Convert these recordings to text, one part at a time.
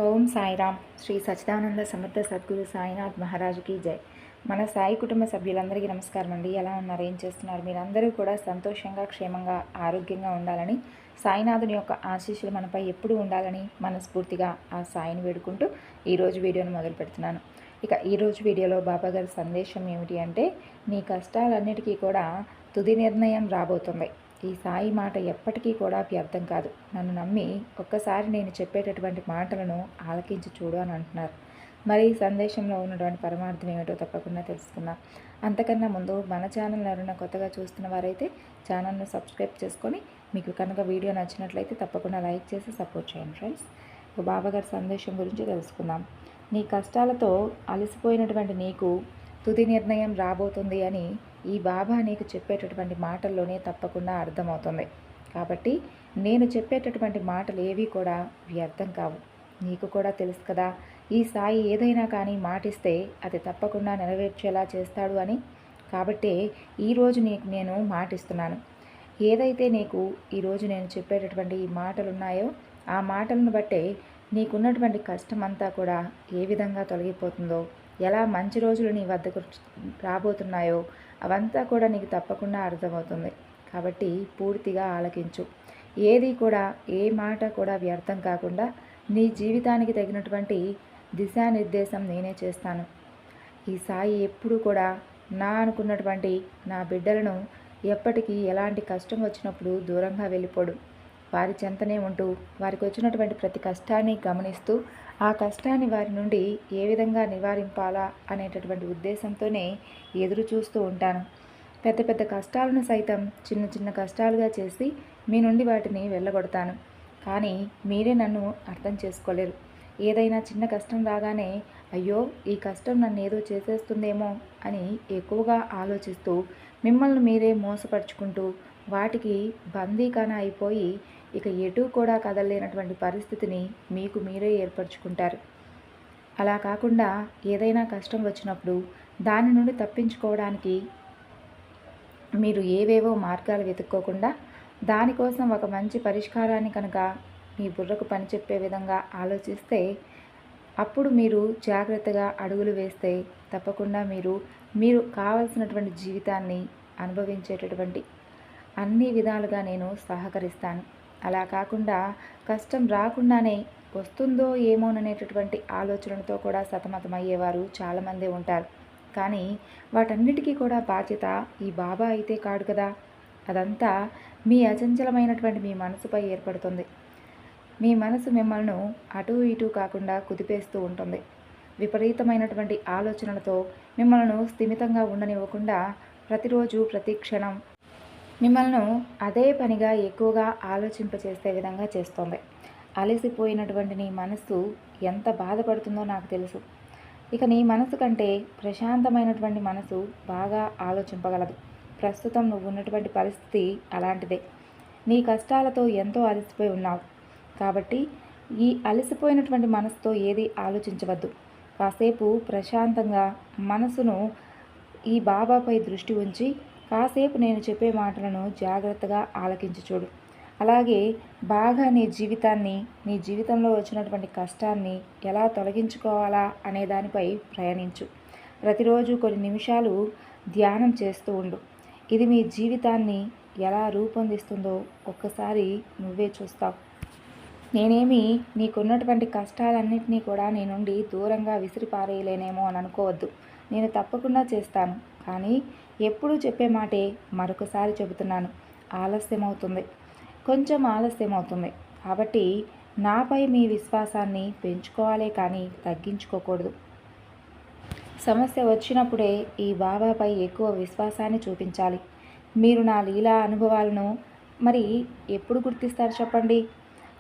ఓం సాయిరామ్. శ్రీ సచ్చిదానంద సమర్థ సద్గురు సాయినాథ్ మహారాజుకి జై. మన సాయి కుటుంబ సభ్యులందరికీ నమస్కారం అండి. ఎలా ఉన్నారు, ఏం చేస్తున్నారు? మీరందరూ కూడా సంతోషంగా, క్షేమంగా, ఆరోగ్యంగా ఉండాలని, సాయినాథుని యొక్క ఆశీస్సులు మనపై ఎప్పుడూ ఉండాలని మనస్ఫూర్తిగా ఆ సాయిని వేడుకుంటూ ఈరోజు వీడియోను మొదలు పెడుతున్నాను. ఇక ఈరోజు వీడియోలో బాబాగారి సందేశం ఏమిటి అంటే, నీ కష్టాలన్నిటికీ కూడా తుది నిర్ణయం రాబోతుంది. ఈ సాయి మాట ఎప్పటికీ కూడా వ్యర్థం కాదు. నన్ను నమ్మి ఒక్కసారి నేను చెప్పేటటువంటి మాటలను ఆలకించి చూడు అని అంటున్నారు. మరి ఈ సందేశంలో ఉన్నటువంటి పరమార్థం ఏమిటో తప్పకుండా తెలుసుకుందాం. అంతకన్నా ముందు మన ఛానల్ ఎవరైనా కొత్తగా చూస్తున్న వారైతే ఛానల్ను సబ్స్క్రైబ్ చేసుకొని, మీకు కనుక వీడియో నచ్చినట్లయితే తప్పకుండా లైక్ చేసి సపోర్ట్ చేయండి ఫ్రెండ్స్. బాబాగారి సందేశం గురించి తెలుసుకుందాం. నీ కష్టాలతో అలసిపోయినటువంటి నీకు తుది నిర్ణయం రాబోతుంది అని ఈ బాబా నీకు చెప్పేటటువంటి మాటల్లోనే తప్పకుండా అర్థమవుతుంది. కాబట్టి నేను చెప్పేటటువంటి మాటలు ఏవి కూడా వ్యర్థం కావు. నీకు కూడా తెలుసు కదా, ఈ సాయి ఏదైనా కానీ మాటిస్తే అది తప్పకుండా నెరవేర్చేలా చేస్తాడు అని. కాబట్టే ఈరోజు నీకు నేను మాటిస్తున్నాను. ఏదైతే నీకు ఈరోజు నేను చెప్పేటటువంటి ఈ మాటలు ఉన్నాయో ఆ మాటలను బట్టే నీకున్నటువంటి కష్టం అంతా కూడా ఏ విధంగా తొలగిపోతుందో, ఎలా మంచి రోజులు నీ వద్దకు రాబోతున్నాయో అవంతా కూడా నీకు తప్పకుండా అర్థమవుతుంది. కాబట్టి పూర్తిగా ఆలకించు. ఏది కూడా, ఏ మాట కూడా వ్యర్థం కాకుండా నీ జీవితానికి తగినటువంటి దిశానిర్దేశం నేనే చేస్తాను. ఈ సాయి ఎప్పుడు కూడా నా అనుకున్నటువంటి నా బిడ్డలను ఎప్పటికీ ఎలాంటి కష్టం వచ్చినప్పుడు దూరంగా వెళ్ళిపోడు. వారి చెంతనే ఉంటూ వారికి వచ్చినటువంటి ప్రతి కష్టాన్ని గమనిస్తూ ఆ కష్టాన్ని వారి నుండి ఏ విధంగా నివారింపాలా అనేటటువంటి ఉద్దేశంతోనే ఎదురు చూస్తూ ఉంటాను. పెద్ద పెద్ద కష్టాలను సైతం చిన్న చిన్న కష్టాలుగా చేసి మీ నుండి వాటిని వెళ్ళగొడతాను. కానీ మీరే నన్ను అర్థం చేసుకోలేరు. ఏదైనా చిన్న కష్టం రాగానే అయ్యో ఈ కష్టం నన్ను ఏదో చేసేస్తుందేమో అని ఎక్కువగా ఆలోచిస్తూ మిమ్మల్ని మీరే మోసపరుచుకుంటూ వాటికి బందీకాన అయిపోయి ఇక ఎటు కూడా కదలలేనటువంటి పరిస్థితిని మీకు మీరే ఏర్పరచుకుంటారు. అలా కాకుండా ఏదైనా కష్టం వచ్చినప్పుడు దాని నుండి తప్పించుకోవడానికి మీరు ఏవేవో మార్గాలు వెతుక్కోకుండా దానికోసం ఒక మంచి పరిష్కారాన్ని కనుక మీ బుర్రకు పనిచెప్పే విధంగా ఆలోచిస్తే, అప్పుడు మీరు జాగ్రత్తగా అడుగులు వేస్తే తప్పకుండా మీరు కావలసినటువంటి జీవితాన్ని అనుభవించేటటువంటి అన్ని విధాలుగా నేను సహకరిస్తాను. అలా కాకుండా కష్టం రాకుండానే వస్తుందో ఏమోననేటటువంటి ఆలోచనలతో కూడా సతమతమయ్యేవారు చాలామంది ఉంటారు. కానీ వాటన్నిటికీ కూడా బాధ్యత ఈ బాబా అయితే కాడు కదా. అదంతా మీ అచంచలమైనటువంటి మీ మనసుపై ఏర్పడుతుంది. మీ మనసు మిమ్మల్ని అటు ఇటు కాకుండా కుదిపేస్తూ ఉంటుంది. విపరీతమైనటువంటి ఆలోచనలతో మిమ్మల్ని స్థిమితంగా ఉండనివ్వకుండా ప్రతిరోజు ప్రతి క్షణం మిమ్మల్ని అదే పనిగా ఎక్కువగా ఆలోచింపచేసే విధంగా చేస్తుంది. అలసిపోయినటువంటి నీ మనస్సు ఎంత బాధపడుతుందో నాకు తెలుసు. ఇక నీ మనసు కంటే ప్రశాంతమైనటువంటి మనసు బాగా ఆలోచింపగలదు. ప్రస్తుతం నువ్వు ఉన్నటువంటి పరిస్థితి అలాంటిదే. నీ కష్టాలతో ఎంతో అలసిపోయి ఉన్నావు. కాబట్టి ఈ అలసిపోయినటువంటి మనసుతో ఏది ఆలోచించవద్దు. కాసేపు ప్రశాంతంగా మనసును ఈ బాబాపై దృష్టి ఉంచి కాసేపు నేను చెప్పే మాటలను జాగ్రత్తగా ఆలకించి చూడు. అలాగే బాగా నీ జీవితంలో వచ్చినటువంటి కష్టాన్ని ఎలా తొలగించుకోవాలా అనే దానిపై ప్రయాణించు. ప్రతిరోజు కొన్ని నిమిషాలు ధ్యానం చేస్తూ ఉండు. ఇది మీ జీవితాన్ని ఎలా రూపొందిస్తుందో ఒక్కసారి నువ్వే చూస్తావు. నేనేమి నీకున్నటువంటి కష్టాలన్నింటినీ కూడా నీ నుండి దూరంగా విసిరిపారేయలేనేమో అని అనుకోవద్దు. నేను తప్పకుండా చేస్తాను. కానీ ఎప్పుడూ చెప్పే మాటే మరొకసారి చెబుతున్నాను. కొంచెం ఆలస్యమవుతుంది. కాబట్టి నాపై మీ విశ్వాసాన్ని పెంచుకోవాలే కానీ తగ్గించుకోకూడదు. సమస్య వచ్చినప్పుడే ఈ బాబాపై ఎక్కువ విశ్వాసాన్ని చూపించాలి. మీరు నా లీలా అనుభవాలను మరి ఎప్పుడు గుర్తిస్తారు చెప్పండి?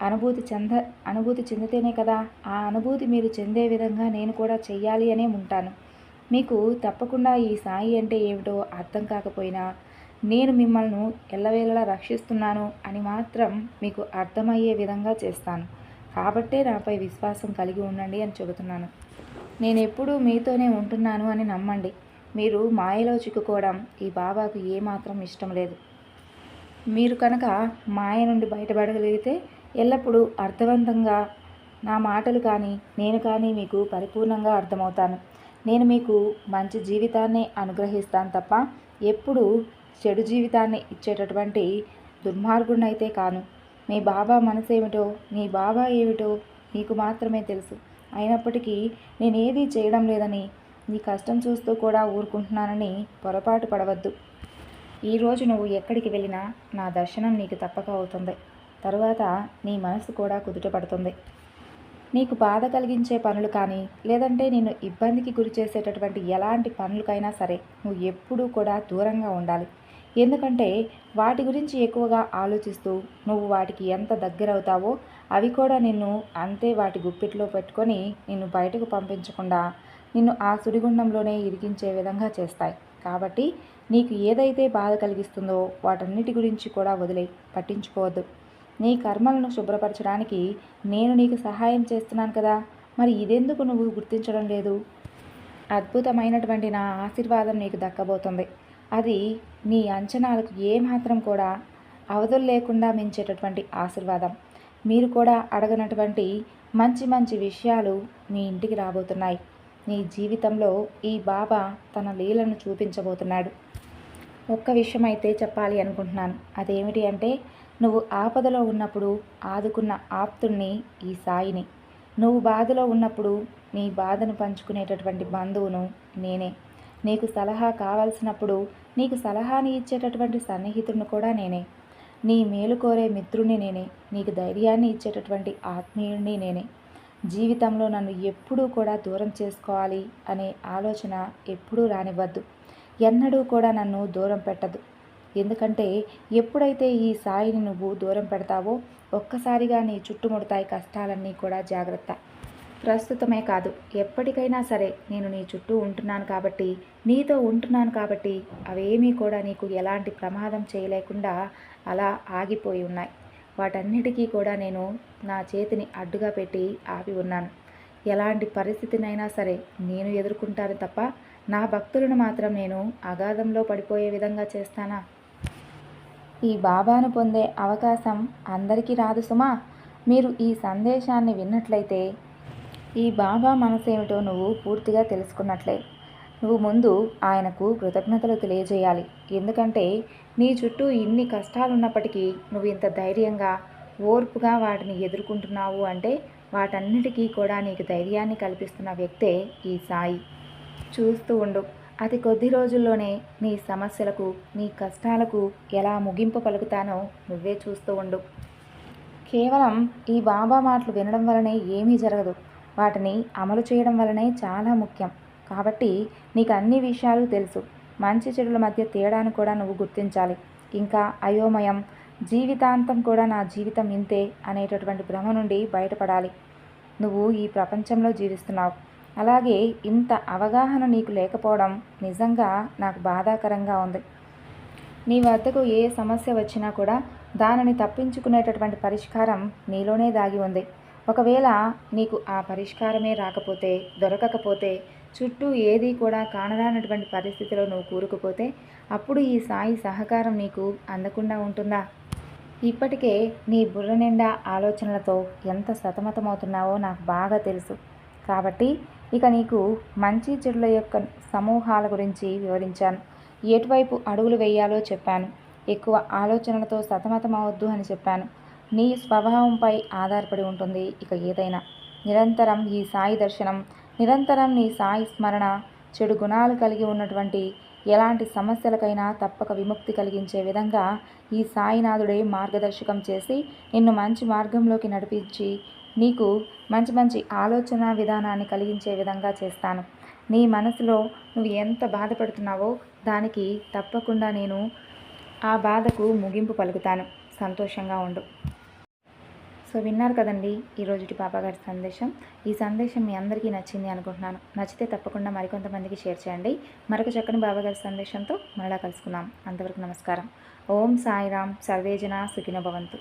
అనుభూతి చెందితేనే కదా ఆ అనుభూతి మీరు చెందే విధంగా నేను కూడా చెయ్యాలి అనే ఉంటాను. మీకు తప్పకుండా ఈ సాయి అంటే ఏమిటో అర్థం కాకపోయినా నేను మిమ్మల్ని ఎల్లవేళలా రక్షిస్తున్నాను అని మాత్రం మీకు అర్థమయ్యే విధంగా చేస్తాను. కాబట్టే నాపై విశ్వాసం కలిగి ఉండండి అని చెబుతున్నాను. నేను ఎప్పుడూ మీతోనే ఉంటున్నాను అని నమ్మండి. మీరు మాయలో చిక్కుకోవడం ఈ బాబాకు ఏమాత్రం ఇష్టం లేదు. మీరు కనుక మాయ నుండి బయటపడగలిగితే ఎల్లప్పుడూ అర్థవంతంగా నా మాటలు కానీ నేను కానీ మీకు పరిపూర్ణంగా అర్థమవుతాను. నేను మీకు మంచి జీవితాన్ని అనుగ్రహిస్తాను తప్ప ఎప్పుడూ చెడు జీవితాన్ని ఇచ్చేటటువంటి దుర్మార్గుడినైతే కాను. మీ బాబా మనసు ఏమిటో, మీ బాబా ఏమిటో నీకు మాత్రమే తెలుసు. అయినప్పటికీ నేనేదీ చేయడం లేదని, నీ కష్టం చూస్తూ కూడా ఊరుకుంటున్నానని పొరపాటు పడవద్దు. ఈరోజు నువ్వు ఎక్కడికి వెళ్ళినా నా దర్శనం నీకు తప్పక అవుతుంది. తరువాత నీ మనసు కూడా కుదుట పడుతుంది. నీకు బాధ కలిగించే పనులు కానీ, లేదంటే నిన్ను ఇబ్బందికి గురి చేసేటటువంటి ఎలాంటి పనులకైనా సరే నువ్వు ఎప్పుడూ కూడా దూరంగా ఉండాలి. ఎందుకంటే వాటి గురించి ఎక్కువగా ఆలోచిస్తూ నువ్వు వాటికి ఎంత దగ్గరవుతావో అవి కూడా నిన్ను అంతే వాటి గుప్పిట్లో పెట్టుకొని నిన్ను బయటకు పంపించకుండా నిన్ను ఆ సుడిగుండంలోనే ఇరికించే విధంగా చేస్తాయి. కాబట్టి నీకు ఏదైతే బాధ కలిగిస్తుందో వాటన్నిటి గురించి కూడా వదిలేయి, పట్టించుకోవద్దు. నీ కర్మలను శుభ్రపరచడానికి నేను నీకు సహాయం చేస్తున్నాను కదా, మరి ఇదెందుకు నువ్వు గుర్తించడం లేదు? అద్భుతమైనటువంటి నా ఆశీర్వాదం నీకు దక్కబోతుంది. అది నీ అంచనాలకు ఏమాత్రం కూడా అవధులు లేకుండా మించేటటువంటి ఆశీర్వాదం. మీరు కూడా అడగనటువంటి మంచి మంచి విషయాలు మీ ఇంటికి రాబోతున్నాయి. నీ జీవితంలో ఈ బాబా తన లీలను చూపించబోతున్నాడు. ఒక్క విషయం అయితే చెప్పాలి అనుకుంటున్నాను. అదేమిటి అంటే, నువ్వు ఆపదలో ఉన్నప్పుడు ఆదుకున్న ఆప్తుణ్ణి ఈ సాయిని, నువ్వు బాధలో ఉన్నప్పుడు నీ బాధను పంచుకునేటటువంటి బంధువును నేనే, నీకు సలహా కావాల్సినప్పుడు నీకు సలహాని ఇచ్చేటటువంటి సన్నిహితుడిని కూడా నేనే, నీ మేలు కోరే మిత్రుడిని నేనే, నీకు ధైర్యాన్ని ఇచ్చేటటువంటి ఆత్మీయుడిని నేనే. జీవితంలో నన్ను ఎప్పుడూ కూడా దూరం చేసుకోవాలి అనే ఆలోచన ఎప్పుడూ రానివ్వద్దు. ఎన్నడూ కూడా నన్ను దూరం పెట్టదు. ఎందుకంటే ఎప్పుడైతే ఈ సాయిని నువ్వు దూరం పెడతావో ఒక్కసారిగా నీ చుట్టుముడతాయి కష్టాలన్నీ కూడా. జాగ్రత్త. ప్రస్తుతమే కాదు, ఎప్పటికైనా సరే నేను నీ చుట్టూ ఉంటున్నాను కాబట్టి, నీతో ఉంటున్నాను కాబట్టి అవేమీ కూడా నీకు ఎలాంటి ప్రమాదం చేయలేకుండా అలా ఆగిపోయి ఉన్నాయి. వాటన్నిటికీ కూడా నేను నా చేతిని అడ్డుగా పెట్టి ఆపి ఉన్నాను. ఎలాంటి పరిస్థితినైనా సరే నేను ఎదుర్కొంటాను తప్ప నా భక్తులను మాత్రం నేను అగాధంలో పడిపోయే విధంగా చేస్తానా? ఈ బాబాను పొందే అవకాశం అందరికీ రాదు సుమా. మీరు ఈ సందేశాన్ని విన్నట్లయితే ఈ బాబా మనసేమిటో నువ్వు పూర్తిగా తెలుసుకున్నట్లే. నువ్వు ముందు ఆయనకు కృతజ్ఞతలు తెలియజేయాలి. ఎందుకంటే నీ చుట్టూ ఇన్ని కష్టాలున్నప్పటికీ నువ్వు ఇంత ధైర్యంగా ఓర్పుగా వాటిని ఎదుర్కొంటున్నావు అంటే వాటన్నిటికీ కూడా నీకు ధైర్యాన్ని కల్పిస్తున్న వ్యక్తే ఈ సాయి. చూస్తూ ఉండు, అతి కొద్ది రోజుల్లోనే నీ సమస్యలకు, నీ కష్టాలకు ఎలా ముగింపు పలుకుతానో నువ్వే చూస్తూ ఉండు. కేవలం ఈ బాబా మాటలు వినడం వలనే ఏమీ జరగదు, వాటిని అమలు చేయడం వలనే చాలా ముఖ్యం. కాబట్టి నీకు అన్ని విషయాలు తెలుసు. మంచి చెడుల మధ్య తేడాను కూడా నువ్వు గుర్తించాలి. ఇంకా అయోమయం, జీవితాంతం కూడా నా జీవితం ఇంతే అనేటటువంటి భ్రమ నుండి బయటపడాలి. నువ్వు ఈ ప్రపంచంలో జీవిస్తున్నావు, అలాగే ఇంత అవగాహన నీకు లేకపోవడం నిజంగా నాకు బాధాకరంగా ఉంది. నీ వద్దకు ఏ సమస్య వచ్చినా కూడా దానిని తప్పించుకునేటటువంటి పరిష్కారం నీలోనే దాగి ఉంది. ఒకవేళ నీకు ఆ పరిష్కారమే రాకపోతే, దొరకకపోతే, చుట్టూ ఏదీ కూడా కానరానటువంటి పరిస్థితిలో నువ్వు కూరుకుపోతే అప్పుడు ఈ సాయి సహకారం నీకు అందకుండా ఉంటుందా? ఇప్పటికే నీ బుర్ర నిండా ఆలోచనలతో ఎంత సతమతమవుతున్నావో నాకు బాగా తెలుసు. కాబట్టి ఇక నీకు మంచి చెడుల యొక్క సమూహాల గురించి వివరించాను. ఎటువైపు అడుగులు వేయాలో చెప్పాను. ఎక్కువ ఆలోచనలతో సతమతమవద్దు అని చెప్పాను. నీ స్వభావంపై ఆధారపడి ఉంటుంది ఇక ఏదైనా. నిరంతరం ఈ సాయి దర్శనం, నిరంతరం నీ సాయి స్మరణ, చెడు గుణాలు కలిగి ఉన్నటువంటి ఎలాంటి సమస్యలకైనా తప్పక విముక్తి కలిగించే విధంగా ఈ సాయినాథుడే మార్గదర్శకం చేసి నిన్ను మంచి మార్గంలోకి నడిపించి నీకు మంచి మంచి ఆలోచన విధానాన్ని కలిగించే విధంగా చేస్తాను. నీ మనసులో నువ్వు ఎంత బాధపడుతున్నావో దానికి తప్పకుండా నేను ఆ బాధకు ముగింపు పలుకుతాను. సంతోషంగా ఉండు. సో విన్నారు కదండి ఈరోజుటి పాపగారి సందేశం. ఈ సందేశం మీ అందరికీ నచ్చింది అనుకుంటున్నాను. నచ్చితే తప్పకుండా మరికొంతమందికి షేర్ చేయండి. మరొక చక్కని బాబాగారి సందేశంతో మరలా కలుసుకుందాం. అంతవరకు నమస్కారం. ఓం సాయిరామ్. సర్వేజన సుఖినో భవంతు.